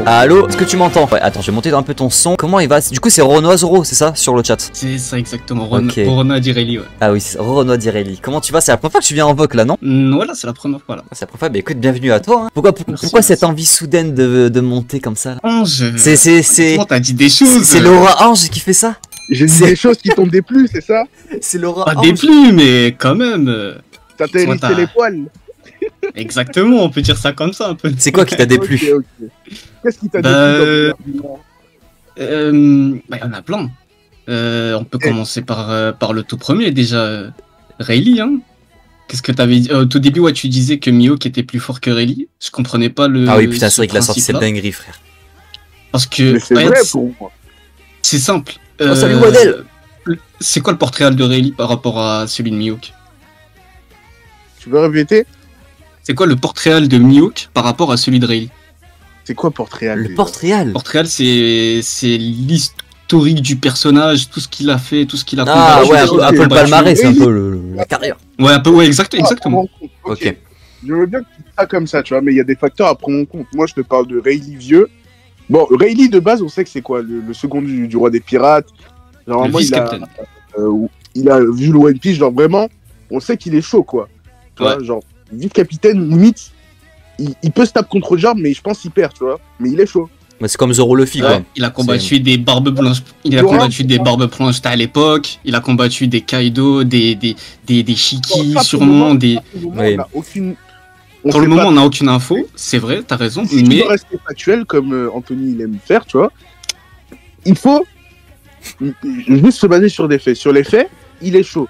Allô, est-ce que tu m'entends? Ouais, attends, je vais monter un peu ton son. Comment il va? Du coup, c'est Renoir Zoro, c'est ça, sur le chat? C'est ça exactement, Ok. Renoir Direlli, ouais. Ah oui, c'est Renoir Direlli. Comment tu vas? C'est la première fois que tu viens en voc là, non? Voilà, c'est la première fois là. C'est la première fois, bah écoute, bienvenue à toi. Hein. Pourquoi Merci. cette envie soudaine de monter comme ça là? Ange. C'est Comment t'as dit des choses? C'est Laura Ange qui fait ça? J'ai dit C'est- des choses qui t'ont déplu, c'est ça? C'est Laura Pas Ange. déplu, mais quand même. Ça t'a hérissé les poils. Exactement, on peut dire ça comme ça un peu. C'est quoi qui t'a déplu? Ok, ok. Qu'est-ce qui t'a Bah, déplu comme Bah, y en a plein. On peut commencer par le tout premier déjà. Rayleigh, hein. Qu'est-ce que t'avais dit? Au tout début, ouais, tu disais que Mihawk était plus fort que Rayleigh. Je comprenais pas le. Ah oui, putain, c'est ce vrai qu'il a sorti cette principe-là. dinguerie, frère. Parce que. Mais c'est ouais, vrai pour moi. c'est simple. Oh, salut, Waddell. C'est quoi le portrait de Rayleigh par rapport à celui de Mihawk? Tu veux répéter? C'est quoi le portrait de Mihawk par rapport à celui de Rayleigh? C'est quoi Portréal? Le portréal. Portrait, c'est l'historique du personnage, tout ce qu'il a fait, tout ce qu'il a Ah combattu, ouais, tout ce qu'il a un peu le combattu. palmarès, c'est un peu la carrière. Ouais, un peu, ouais, exactement. Ok. Je veux bien que tu dis ça comme ça, tu vois, mais il y a des facteurs à prendre en compte. Moi, je te parle de Rayleigh vieux. Bon, Rayleigh de base, on sait que c'est quoi? Le second du roi des pirates. Normalement, Le il a, vice-capitaine. il a vu le One Piece, genre vraiment, on sait qu'il est chaud, quoi. Tu vois, genre, vice-capitaine, limite, il peut se taper contre Jarb, mais je pense qu'il perd, tu vois. Mais il est chaud. Mais c'est comme Zoro Luffy, quoi. Ouais, il a combattu des barbes blanches. Il a Laurent, combattu des barbes blanches à l'époque. Il a combattu des Kaido, des Shiki, Bon, ça, sûrement des. Pour le moment, Oui. on a aucune. on Pour le sait moment, pas on n'a aucune info. C'est vrai, t'as raison. si il Mais doit rester factuel, comme Anthony il aime faire, tu vois, il faut juste se baser sur des faits. Sur les faits, il est chaud.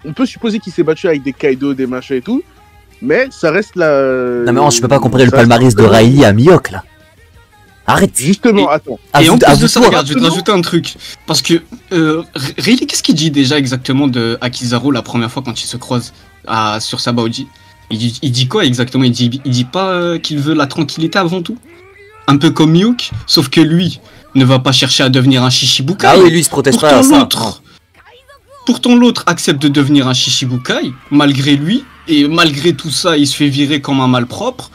On peut supposer qu'il s'est battu avec des Kaido, des machins et tout, mais ça reste la... Non mais non, je peux pas comparer le ça palmarès reste- de Rayleigh à Mihawk, là. Arrête. Justement, attends. À et vous- en à plus vous de ça, toi. regarde, je vais te rajouter un truc. Parce que Rayleigh, qu'est-ce qu'il dit déjà exactement de Akizaru la première fois quand il se croise sur Sabaody? Il dit quoi exactement? Il dit pas qu'il veut la tranquillité avant tout? Un peu comme Mihawk, sauf que lui ne va pas chercher à devenir un Shishibukai. Ah oui, lui il se protège pas à ça. Pourtant l'autre accepte de devenir un Shishibukai, malgré lui, et malgré tout ça, il se fait virer comme un malpropre.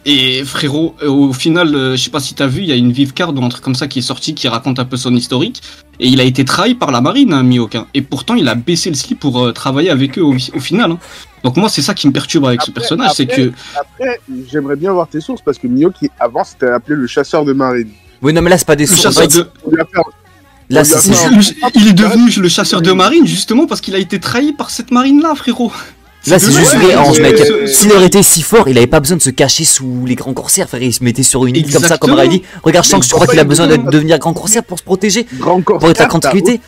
Et frérot, au final, je sais pas si t'as vu, il y a une vive card ou un truc comme ça qui est sorti, qui raconte un peu son historique. Et il a été trahi par la marine, hein, Mihawk. Hein. Et pourtant, il a baissé le slip pour travailler avec eux au final. Hein. Donc moi, c'est ça qui me perturbe avec ce personnage, c'est que... Après, j'aimerais bien voir tes sources, parce que Mihawk, avant, c'était appelé le chasseur de marine. Oui, non mais là c'est pas des Le sources. chasseur En fait, de... On lui a fait- Là on lui a c'est fait un- Il est devenu le chasseur de marine, justement, parce qu'il a été trahi par cette marine-là, frérot. là c'est juste Ouais, vrai, Ange, mec. mais- S'il aurait été si fort, il avait pas besoin de se cacher sous les grands corsaires, frère. Il se mettait sur une île comme ça, comme Exactement. Rayleigh. Regarde, Shanks, tu crois Mais qu'il a pourquoi besoin il de devenir grand corsaire pour se protéger? Grand corps. Pour être la tranquillité?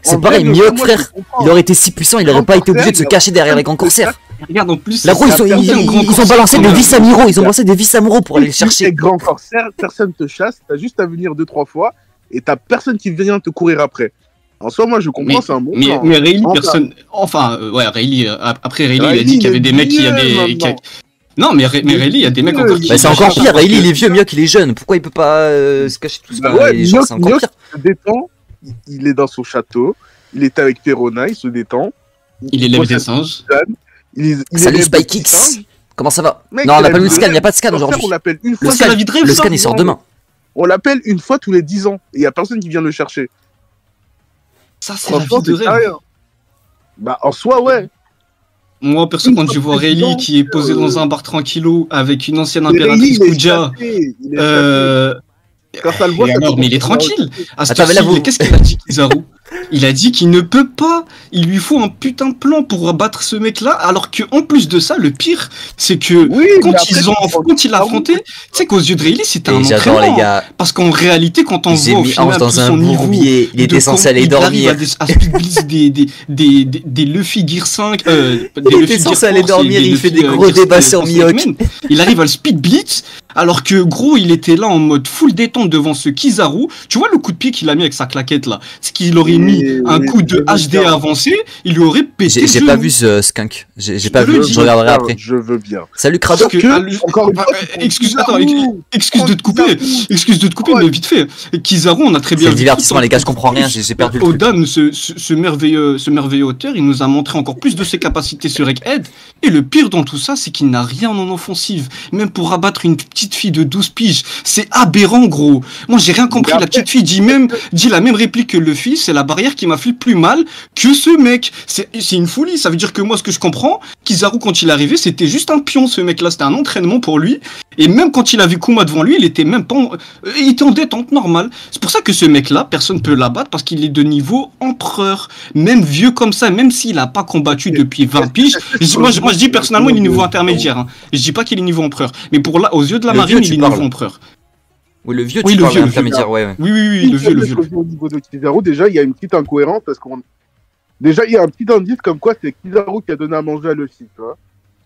C'est En pareil, vrai, Mihawk, moi, frère, je comprends. il aurait été si puissant, il aurait Grand pas été obligé de se corsaire, cacher derrière les grands corsaires. Regarde, en plus... Là, gros, c'est ils ont balancé des vice-amiraux, ils ont balancé des vice-amiraux pour aller le Si tu es chercher. grand corsaire, personne te chasse, t'as juste à venir 2-3 fois et t'as personne qui vient te courir après. En soi, moi je comprends, c'est un bon plan. Mais Rayleigh, Enfin. personne... Enfin, ouais, Rayleigh... après Rayleigh, il a Rayleigh, dit qu'il y avait il est des mecs qui vieux, avaient... maintenant. Non, mais Rayleigh, il y a des mecs encore qui... Bah, c'est encore pire, Rayleigh il est vieux, Mihawk il est jeune. Pourquoi il peut pas se cacher tout Bah ça? ouais, Les gens, c'est encore Mihawk, pire. il se détend, il est dans son château, il est avec Perona, il se détend. Il élève possède des singes. il Salut élève Spy des Kicks. singes. Comment ça va? Mec, Non, on il n'a a pas eu vu le scan, de il a pas de scan Corsaire, aujourd'hui. On l'appelle une Le fois. C'est la vie de rêve, Le ça. scan il sort demain. On l'appelle une fois tous les 10 ans. Et il y a personne qui vient le chercher. Ça, c'est la Franchement, vie de c'est rêve. sérieux. Bah, en soi, ouais. Moi, perso, quand je vois Rayleigh qui est posé dans un bar tranquillo avec une ancienne Mais Rayleigh, impératrice il est Kuja, chassé, il est chassé. Quand ça le voit, et ça alors, commence mais il est à- tranquille. À ce Attends, mais là, style, vous- qu'est-ce qu'il a dit, Kizaru? Il a dit qu'il ne peut pas. Il lui faut un putain de plan pour abattre ce mec-là. Alors que, en plus de ça, le pire, c'est que Oui, quand mais après, quand il l'a affronté, tu sais qu'aux yeux de Rayleigh, c'était un Et j'adore entraînement. les gars. Parce qu'en réalité, quand on J'ai voit au mis final Ange tout dans un son niveau, bourbier. Il était de censé comment aller il arrive dormir. à speed blitz des Luffy Gear 5, des Il Luffy était Gear censé aller Force et dormir, des il fait Luffy, des gros Gear débats Force sur Segment. Mihawk. Il arrive à le speed blitz, alors que gros, il était là en mode full détente devant ce Kizaru. Tu vois le coup de pied qu'il a mis avec sa claquette là, c'est qu'il aurait mis un coup de HD avancé, il lui aurait pété. J'ai le pas genou. vu ce skunk. J'ai pas te vu, le je dis. regarderai après. Je veux bien. Salut Parce Crado. que, Encore une fois, excuse, Kizaru. attends, excuse de te couper, Ouais. mais vite fait. Kizaru, on a très C'est bien le vu. divertissement les gars, je comprends rien, j'ai perdu le truc. Odan, ce merveilleux auteur, il nous a montré encore plus de ses capacités sur Egghead. Et le pire dans tout ça, c'est qu'il n'a rien en offensive. Même pour abattre une petite petite fille de 12 piges. C'est aberrant, gros. Moi, j'ai rien compris. La petite fille dit la même réplique que Luffy. C'est la barrière qui m'a fait plus mal que ce mec. C'est une folie. Ça veut dire que moi, ce que je comprends, Kizaru, quand il est arrivé, c'était juste un pion, ce mec-là. C'était un entraînement pour lui. Et même quand il a vu Kuma devant lui, il était même pas, il était en détente normale. C'est pour ça que ce mec-là, personne peut l'abattre parce qu'il est de niveau empereur. Même vieux comme ça, même s'il a pas combattu depuis 20 piges. Moi, je dis personnellement, il est niveau intermédiaire. Hein. Je dis pas qu'il est niveau empereur. Mais aux yeux de la marine, il est niveau empereur. Oui, le vieux, tu parles intermédiaire, ouais. Oui, le vieux. Au niveau de Kizaru, déjà, il y a une petite incohérence parce qu'on. Déjà, il y a un petit indice comme quoi c'est Kizaru qui a donné à manger à Luffy, tu vois.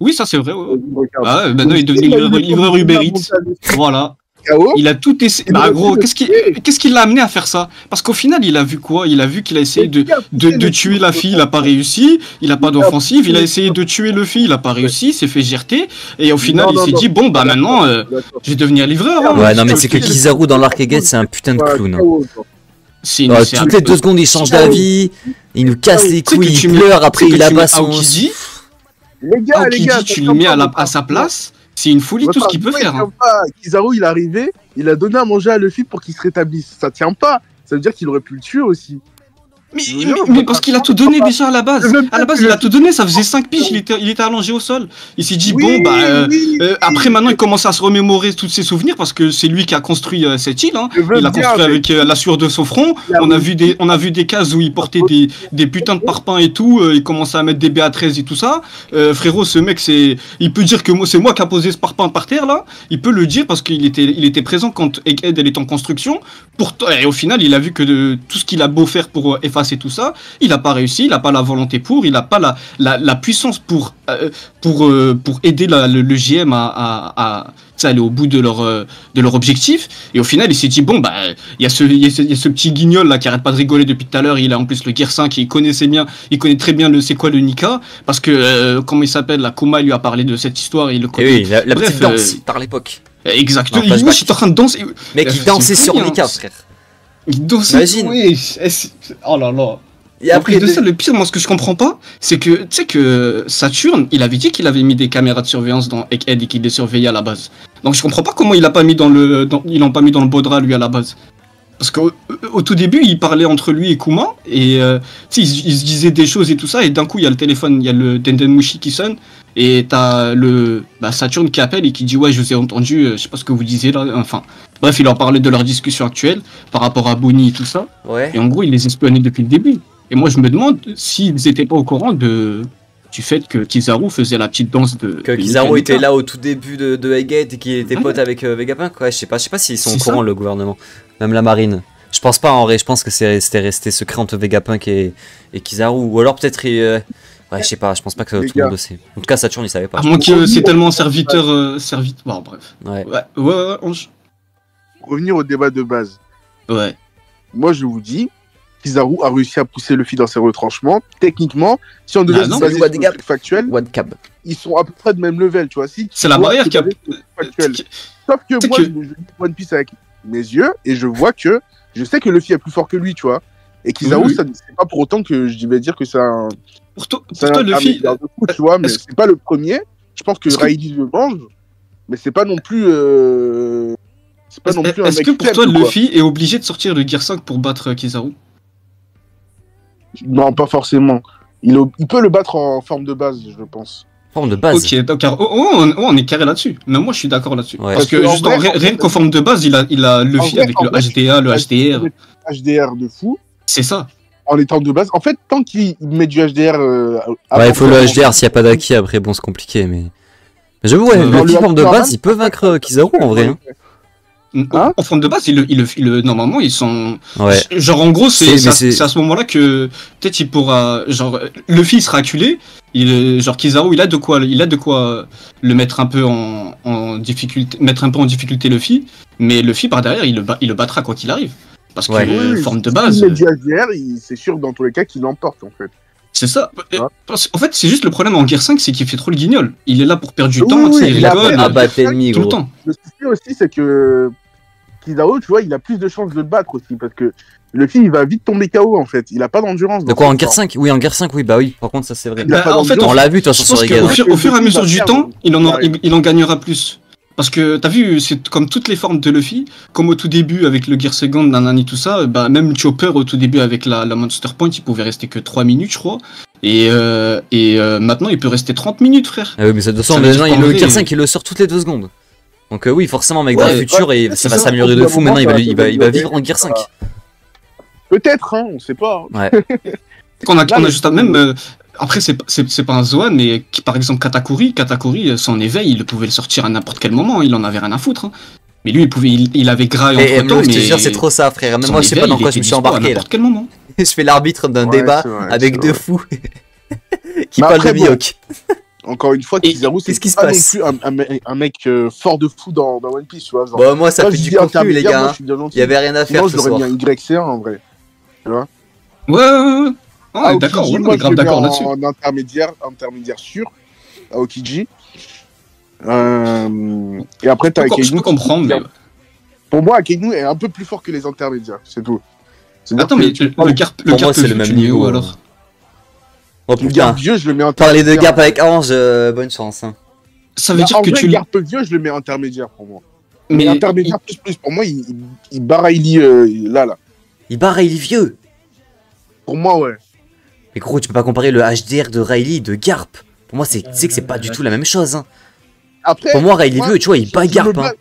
Oui, ça c'est vrai. Ouais. Ah, maintenant il est devenu livreur Uber Eats. Voilà. Il a tout essayé. Bah gros, qu'est-ce qui l'a amené à faire ça? Parce qu'au final, il a vu quoi? Il a vu qu'il a essayé de tuer la fille, il a pas réussi. Il a pas d'offensive. Il a essayé de tuer le fille, il a pas réussi. Il s'est fait gerter. Et au final, il s'est dit bon bah maintenant, je vais devenir livreur. Hein. Ouais, non mais c'est que Kizaru dans l'arc Egghead, c'est un putain de clown. Toutes les 2 secondes, il change d'avis. Il nous casse les couilles. Il pleure. Après, il abat son. Les gars, tu le mets à sa place, c'est une folie tout ce qu'il peut faire. Hein. Kizaru, il est arrivé, il a donné à manger à Luffy pour qu'il se rétablisse. Ça tient pas. Ça veut dire qu'il aurait pu le tuer aussi. Mais parce qu'il a tout donné déjà à la base. À la base, il a tout donné, ça faisait 5 piges, il était allongé au sol. Il s'est dit, après maintenant, il commence à se remémorer tous ses souvenirs parce que c'est lui qui a construit cette île. Hein. Il l'a construit avec la sueur de son front. On a vu des cases où il portait des putains de parpaings et tout. Il commençait à mettre des BA13 et tout ça. Frérot, ce mec, il peut dire que c'est moi qui a posé ce parpaing par terre là. Il peut le dire parce qu'il était présent quand Egghead elle est en construction. Et au final, il a vu que tout ce qu'il a beau faire pour effacer tout ça, il n'a pas réussi, il n'a pas la volonté il n'a pas la puissance pour aider le GM à aller au bout de leur objectif. Et au final, il s'est dit bon bah il y a ce petit guignol là qui arrête pas de rigoler depuis tout à l'heure. Il a en plus le Gear 5 et il connaît très bien c'est quoi le Nika parce que comment il s'appelle, la Kuma lui a parlé de cette histoire et il le connaît. Et oui, la petite danse par l'époque. Exactement. Il est en train de danser. Mec, il dansait sur Nika, frère. Il dansait. Imagine. Oui. Oh là là. Et après de ça, le pire, moi, ce que je comprends pas, c'est que, tu sais que Saturn, il avait dit qu'il avait mis des caméras de surveillance dans Egghead et qu'il les surveillait à la base. Donc je comprends pas comment il l'a pas mis ils l'ont pas mis dans le Bodra, lui, à la base. Parce qu'au tout début, il parlait entre lui et Kuma, et ils se disaient des choses et tout ça, et d'un coup, il y a le téléphone, il y a le Dendenmushi qui sonne, et t'as Saturn qui appelle et qui dit ouais, je vous ai entendu, je sais pas ce que vous disiez là, enfin bref, il leur parlait de leur discussion actuelle par rapport à Bonnie et tout ça, et en gros, il les espionnait depuis le début. Et moi, je me demande s'ils étaient pas au courant du fait que Kizaru faisait la petite danse de. Que Kizaru était là au tout début de Egghead et qu'il était pote avec Vegapunk. Ouais, je sais pas s'ils sont au courant, le gouvernement, même la marine. Je pense pas en vrai, je pense que c'était resté secret entre Vegapunk et Kizaru. Ou alors peut-être. Ouais, je sais pas, je pense pas que tout le monde le sait. En tout cas, Saturn il savait pas. À moins que c'est tellement serviteur. Bon, bref. Ouais. Revenir au débat de base. Ouais. Moi, je vous dis. Kizaru a réussi à pousser Luffy dans ses retranchements. Techniquement, si on devait se baser sur le truc factuel, ils sont à peu près de même level, tu vois. C'est la barrière qui a... Sauf que moi, je lis One Piece avec mes yeux et je vois que je sais que Luffy est plus fort que lui, tu vois. Et Kizaru, c'est pas pour autant que je vais dire que c'est un... Pour toi, Luffy... tu vois, mais c'est pas le premier. Je pense que Riley le mange, mais c'est pas non plus... Est-ce que pour toi, Luffy est obligé de sortir le Gear 5 pour battre Kizaru? Non, pas forcément. Il peut le battre en forme de base, je pense. Forme de base. Ok, donc on est carré là-dessus. Mais moi, je suis d'accord là-dessus. Ouais. Parce que juste rien qu'en forme de base, il a Luffy avec le HDA, le HDR. HDR de fou. C'est ça. En étant de base. En fait, tant qu'il met du HDR... ouais, il faut le HDR. S'il n'y a pas d'Aki, après, bon, c'est compliqué. Mais j'avoue, ouais, Luffy forme de base, il peut vaincre Kizaru en vrai. En forme de base, normalement, ils sont. Ouais. Genre, en gros, c'est à ce moment-là que peut-être il pourra. Genre, Luffy sera acculé. Genre, Kizaru, il a de quoi le mettre un peu en difficulté, mettre un peu en difficulté Luffy. Mais Luffy, par derrière, il le battra quoi qu'il arrive. Parce que forme de base. Si il met du HDR, c'est sûr dans tous les cas qu'il l'emporte en fait. C'est ça. En fait, c'est juste le problème en Gear 5, c'est qu'il fait trop le guignol. Il est là pour perdre du temps, il rigole tout le temps. Le souci aussi, c'est que Kizaru, tu vois, il a plus de chances de le battre aussi, parce que Luffy, il va vite tomber KO en fait. Il a pas d'endurance. De quoi, en Gear 5 ? Oui, en Gear 5, oui, bah oui, par contre, ça c'est vrai. En fait, on l'a vu, de toute façon, sur Egghead. Au fur et à mesure du temps, il en gagnera plus. Parce que t'as vu, c'est comme toutes les formes de Luffy, comme au tout début avec le Gear Second, nanani, tout ça, bah même Chopper au tout début avec la Monster Point, il pouvait rester que 3 minutes, je crois. Et maintenant, il peut rester 30 minutes, frère. Ah oui, mais de toute façon, Ça veut maintenant, dire qu'en le vrai- Gear 5, il le sort toutes les 2 secondes. Donc oui, forcément, mec, dans Ouais, le futur, et ouais, ça c'est va ça, s'améliorer au de bout fou. d'un Maintenant, moment, il va ça- vivre en Gear 5. Peut-être, hein, on sait pas. Ouais. On a mais- juste même. Après, c'est pas un Zoan, mais qui, par exemple, Katakuri, son éveil, il pouvait le sortir à n'importe quel moment, il en avait rien à foutre. Hein. Mais lui, il avait Grail Et entre temps, je mais te jure, c'est trop ça, frère. Même son moi, je sais pas éveil, dans il quoi je était me suis dispo à embarqué là. n'importe quel moment. Je fais l'arbitre d'un Ouais, débat c'est vrai, avec c'est deux vrai. fous qui Mais parlent après, de bon, Mihawk. Encore une fois, Et Kizaru, c'est qu'est-ce qui se pas non passe plus un mec fort de fou dans One Piece, tu vois. Genre, Bon, moi, ça quand fait je du dis contenu, les intermédiaire, gars. moi, hein. je suis bien gentil. Il y avait rien à faire Sinon, ce je l'aurais soir. mis un YC1 en vrai. Ouais. Ouais, d'accord, Aokiji, ouais, on moi, est je grave le mets d'accord là-dessus. en intermédiaire sûr. Aokiji. Et après, t'as Je Akainu. peux comprendre, mais. Pour moi, Akainu est un peu plus fort que les intermédiaires, c'est tout. C'est-à-dire Attends, que mais tu le parles- Garp Pour moi, c'est le vieux, même tu le mets niveau. où, alors Oh le putain. Garp vieux, je le mets en Parler de intermédiaire. Gap avec Orange, bonne chance. Hein. Ça veut Bah, dire en que vrai, tu. Garp vieux, je le mets intermédiaire pour moi. Mais Mais intermédiaire plus. Pour moi, il barre Hailey là. Il bat Riley vieux. Pour moi, ouais. Mais gros, tu peux pas comparer le HDR de Riley de Garp. Pour moi, tu sais que c'est pas du tout la même chose. Hein. Après, Pour moi, Riley vieux, tu vois, il bat je me Garp. base- Hein.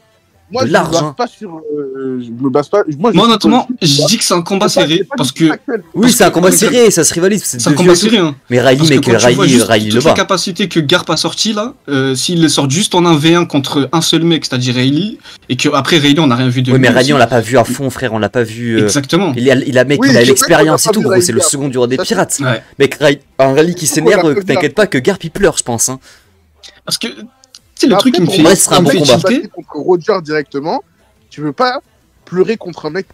Moi, de je large, me base hein. pas sur. Je me base pas. moi, honnêtement, je dis que c'est un combat serré, parce que. Oui, c'est un combat parce que- serré, ça se rivalise. C'est C'est un deux combat vieux. serré, hein. Mais Riley, Parce que mec, quand tu vois juste Riley le toutes les bat. capacités que Garp a sorties là, s'il les sort juste en 1v1 contre un seul mec, c'est-à-dire Rayleigh, et qu'après Rayleigh on n'a rien vu de Oui, mais lui Riley, aussi. on l'a pas vu à fond, frère. On l'a pas vu. Exactement. Il a, mec, Oui, il a c'est vrai l'expérience qu'on et l'a tout, pas gros. vu C'est le Riley second du roi des Ça, c'est- pirates. Ouais. Mec, un Riley qui On l'a s'énerve, pas vu t'inquiète pas que Garp il pleure, je pense. Hein. Parce que, tu sais, le truc qui me pour fait, moi, ce sera un qui me bon fait combat. tilter, Contre Roger directement, tu veux pas pleurer contre un mec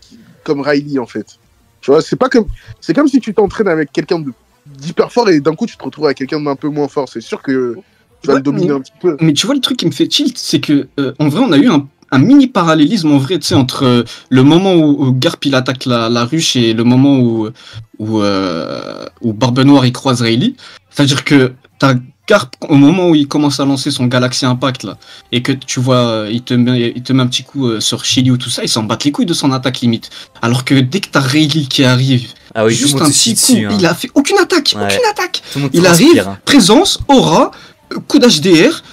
comme Riley en fait. Tu vois, c'est comme si tu t'entraînes avec quelqu'un d'hyper fort et d'un coup tu te retrouves avec quelqu'un d'un peu moins fort. C'est sûr que tu vas Ouais, le dominer un petit peu. mais tu vois, le truc qui me fait tilt, c'est que, en vrai, on a eu un mini parallélisme, en vrai, tu sais, entre le moment où Garp il attaque la ruche et le moment où Barbe Noire il croise Rayleigh. C'est-à-dire que t'as Garp, au moment où il commence à lancer son Galaxy Impact, là, et que tu vois, il te met un petit coup sur Shiryu, tout ça, il s'en bat les couilles de son attaque limite. Alors que dès que t'as Rayleigh qui arrive, Ah oui, tout juste le monde un se chie petit coup, dessus. Hein. il a fait aucune attaque, Ouais. aucune attaque. Tout le monde Il transpire, arrive, hein. présence, aura, coup d'HDR,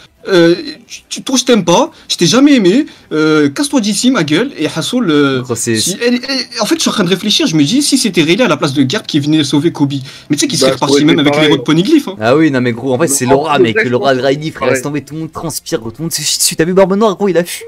toi je t'aime pas, je t'ai jamais aimé, casse-toi d'ici ma gueule, et Hassoul... Gros, c'est- en fait, je suis en train de réfléchir, je me dis, si c'était Rayleigh à la place de Garp qui venait sauver Kobe, mais tu sais qu'il Bah, serait ça reparti aurait même été avec pareil. l'héros de Ponyglyph. Hein. Ah oui, non mais gros, en fait c'est Non, l'aura, en mec, vrai, je l'aura de pense- Riley, frère, Ouais. laisse tomber, tout le monde transpire, gros, tout le monde se chie dessus. T'as vu Barbe Noire, gros, il a fui.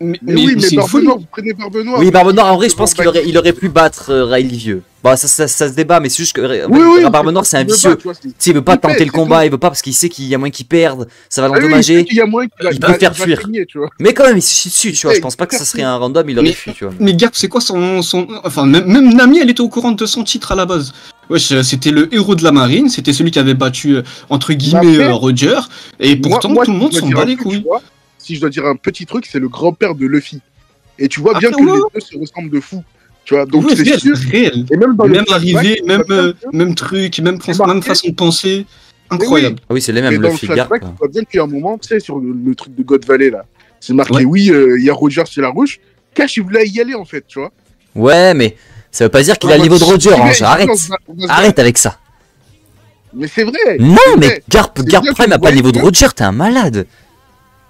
Mais oui, mais c'est une Barbe folie. Noire, vous prenez Barbe Noire. Oui, Barbe Noire, en vrai, je Bon, pense bah, il aurait pu battre Riley vieux. Bon, ça se débat, mais c'est juste que Barbe Noire, c'est un il veut vicieux. pas, tu vois, Tu sais, il veut pas il tenter pèse, le c'est combat, il veut pas parce qu'il sait qu'il y a moyen qu'il perde, ça va Ah oui, il sait l'endommager. qu'il y a moyen qu'il va- Il peut faire va fuir. saigner, tu vois. Mais quand même, il se chie dessus, tu vois. Ouais, Je pense pas que ça il serait un random, il aurait fui, tu vois. Mais Garp, c'est quoi son... Enfin, même Nami, elle était au courant de son titre à la base. Wesh, c'était le héros de la marine, c'était celui qui avait battu, entre guillemets, Après, Roger, et pourtant, Moi, tout le si monde je dois s'en dire bat un les truc, couilles. tu vois, si je dois dire un petit truc, c'est le grand-père de Luffy. Et tu vois bien Après, que ouais. les deux se ressemblent de fou. Tu vois, donc Oui, c'est réel, sûr. réel. Et même dans Même le arrivé, flashback, même, tu vois bien que- même truc, C'est marqué. même façon de penser. Incroyable. Ah oui, c'est les Mais mêmes, dans le le fil Garp. flashback, tu vois bien qu'il y a un moment, tu sais, sur le truc de God Valley, là, c'est marqué, Ouais. oui, il y a Roger sur la rouge. Cash, il voulait y aller, en fait, tu vois. Ouais, mais ça veut pas dire qu'il a le niveau de Roger, Il hein, est- arrête. on va se Arrête avec ça. Mais c'est vrai. Non, c'est mais vrai. Garp C'est Prime bien a que pas le niveau de vous Roger, t'es un malade.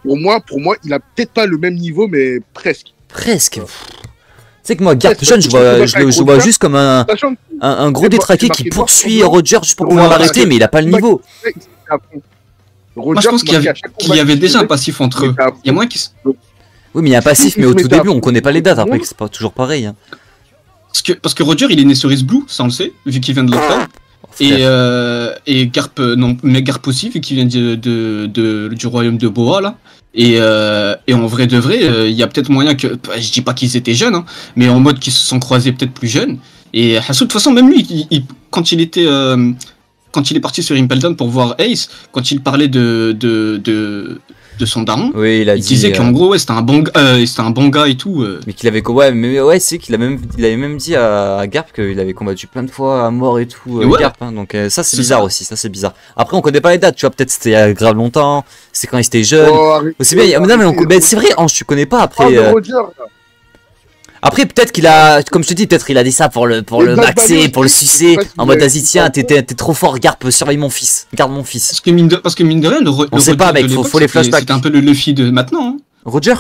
Pour moi, il a peut-être pas le même niveau, mais presque. Presque. Tu sais que moi, Garp Ouais, jeune, c'est je parce que le tu vois Roger, juste comme un Sachant que gros c'est détraqué marqué qui noir poursuit sur blanc. Roger juste pour Ouais, pouvoir parce l'arrêter, que- mais il a pas le niveau. à fond. Moi, Roger, je pense qu'il y avait déjà un passif entre eux. Il y a moins qui... Oui, mais il y a un passif, mais au Mais tout t'as- début, on connaît pas les dates. Après, c'est pas toujours pareil. Hein. Parce que Roger, il est né sur East Blue, ça on le sait, vu qu'il vient de l'Octave. Et Garp, non, mais Garp aussi, vu qu'il vient du royaume de Boa, là. Et en vrai de vrai, il y a peut-être moyen que, bah, je dis pas qu'ils étaient jeunes, hein, mais en mode qu'ils se sont croisés peut-être plus jeunes. Et Hassou, de toute façon, même lui, quand il est parti sur Impel Down pour voir Ace, quand il parlait de de son daron. Oui, il a Il dit. disait qu'en gros, ouais, c'était un bon gars et tout. Mais qu'il avait. Ouais, mais ouais, c'est qu'il il avait même dit à Garp qu'il avait combattu plein de fois à mort et tout. Et ouais. Garp, hein, donc ça, c'est C'est bizarre ça. aussi. Ça, c'est bizarre. Après, on connaît pas les dates, tu vois. Peut-être c'était il y a grave longtemps. C'est quand il était jeune. Oh, arrêtez, C'est bien. Non, mais arrêtez. ben, c'est vrai, Ange, tu connais pas après. Parle de Roger, là. Après, peut-être qu'il a, comme je te dis, peut-être il a dit ça pour le Et maxer, Black pour le Bally aussi, sucer, je sais pas en si mode vous vas-y, avez- tiens, t'es trop fort, Garp, surveille mon fils, garde mon fils. Parce que mine de rien, On sait pas, mec, faut les flashbacks. C'était un peu le Luffy de maintenant. Hein. Roger?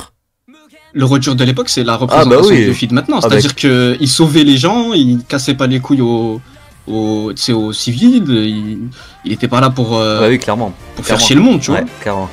Le Roger de l'époque, c'est la représentation bah oui. du Luffy de maintenant. Ah, C'est-à-dire qu'il sauvait les gens, il cassait pas les couilles aux civils, il était pas là pour Bah oui, clairement. faire clairement. chier le monde, tu vois. Ouais, clairement.